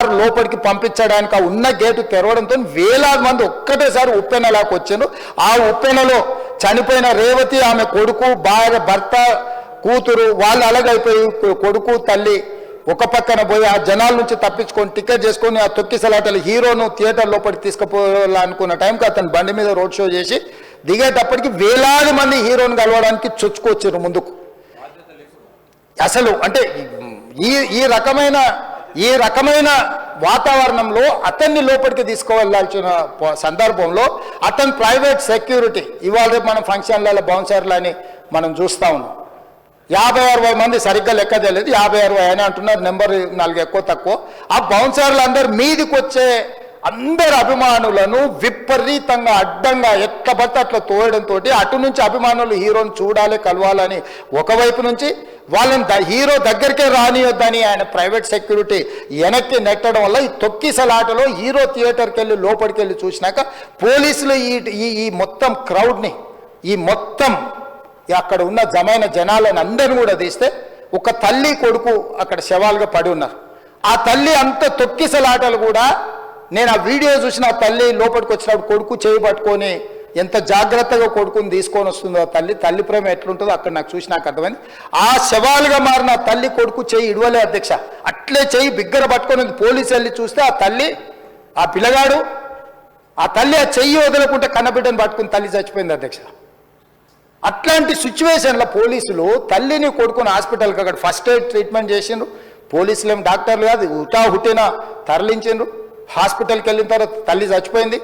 లోపలికి పంపించడానికి ఆ ఉన్న గేటు తెరవడంతో వేలాది మంది ఒక్కటేసారి ఉప్పెనలాకు వచ్చారు. ఆ ఉప్పెనలో చనిపోయిన రేవతి, ఆమె కొడుకు, భార్య, భర్త, కూతురు వాళ్ళు అలాగైపోయి కొడుకు తల్లి ఒక పక్కన పోయి ఆ జనాల నుంచి తప్పించుకొని టికెట్ చేసుకొని ఆ తొక్కిసలాటలు హీరోను థియేటర్ లోపలికి తీసుకుపోవాలనుకున్న టైంకి అతను బండి మీద రోడ్ షో చేసి దిగేటప్పటికి వేలాది మంది హీరోని కలవడానికి చొచ్చుకొచ్చారు ముందుకు. అసలు అంటే ఈ రకమైన వాతావరణంలో అతన్ని లోపలికి తీసుకువెళ్ళాల్సిన సందర్భంలో అతను ప్రైవేట్ సెక్యూరిటీ ఇవాళ రేపు మనం ఫంక్షన్లలో బౌన్సర్లు అని మనం చూస్తూ ఉన్నాం. 50-60 మంది సరిగ్గా లెక్క తెలియదు, 50-60 అని అంటున్నారు, నెంబర్ 4 ఎక్కువ తక్కువ. ఆ బౌన్సర్లు అందరు మీదికి వచ్చే అందరు అభిమానులను విపరీతంగా అడ్డంగా ఎట్ల పడితే అట్లా తోయడంతో అటు నుంచి అభిమానులు హీరోని చూడాలి, కలవాలని ఒకవైపు నుంచి వాళ్ళని హీరో దగ్గరికే రానియొద్దని ఆయన ప్రైవేట్ సెక్యూరిటీ వెనక్కి నెట్టడం వల్ల ఈ తొక్కిసలాటలో హీరో థియేటర్కి వెళ్ళి లోపలికి వెళ్ళి చూసినాక పోలీసులు ఈ మొత్తం క్రౌడ్ని, ఈ మొత్తం అక్కడ ఉన్న జమైన జనాలను అందరిని కూడా తీస్తే ఒక తల్లి కొడుకు అక్కడ శవాలుగా పడి ఉన్నారు. ఆ తల్లి అంత తొక్కిసలాటలు కూడా నేను ఆ వీడియో చూసిన ఆ తల్లి లోపలికి వచ్చినప్పుడు కొడుకు చేయి పట్టుకొని ఎంత జాగ్రత్తగా కొడుకుని తీసుకొని వస్తుందో తల్లి ప్రేమ ఎట్లుంటుందో అక్కడ నాకు చూసి నాకు అర్థమైంది. ఆ శవాలుగా మారిన తల్లి కొడుకు చేయి ఇడవలే అధ్యక్ష, అట్లే చేయి బిగ్గర పట్టుకొని పోలీసు వెళ్ళి చూస్తే ఆ తల్లి, ఆ పిల్లగాడు, ఆ తల్లి ఆ చెయ్యి వదలకుంటే కన్నబిడ్డను పట్టుకుని తల్లి చచ్చిపోయింది అధ్యక్ష. అట్లాంటి సిచ్యువేషన్లో పోలీసులు తల్లిని కొడుకుని హాస్పిటల్కి అక్కడ ఫస్ట్ ఎయిడ్ ట్రీట్మెంట్ చేసిండ్రు. పోలీసులు ఏం డాక్టర్లు కాదు, హుటాహుటిన తరలించిండ్రు. హాస్పిటల్కి వెళ్ళిన తర్వాత తల్లి చచ్చిపోయింది,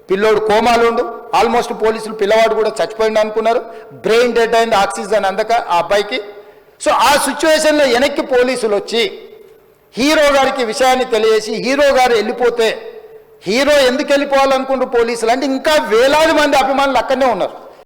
పిల్లోడు కోమాలు ఉండు. ఆల్మోస్ట్ పోలీసులు పిల్లవాడు కూడా చచ్చిపోయింది అనుకున్నారు, బ్రెయిన్ డెడ్ అయింది, ఆక్సిజన్ అందక ఆ అబ్బాయికి. సో ఆ సిచ్యువేషన్లో వెనక్కి పోలీసులు వచ్చి హీరో గారికి విషయాన్ని తెలియజేసి హీరో గారు వెళ్ళిపోతే హీరో ఎందుకు వెళ్ళిపోవాలనుకుంటారు పోలీసులు అంటే ఇంకా వేలాది మంది అభిమానులు అక్కడనే ఉన్నారు.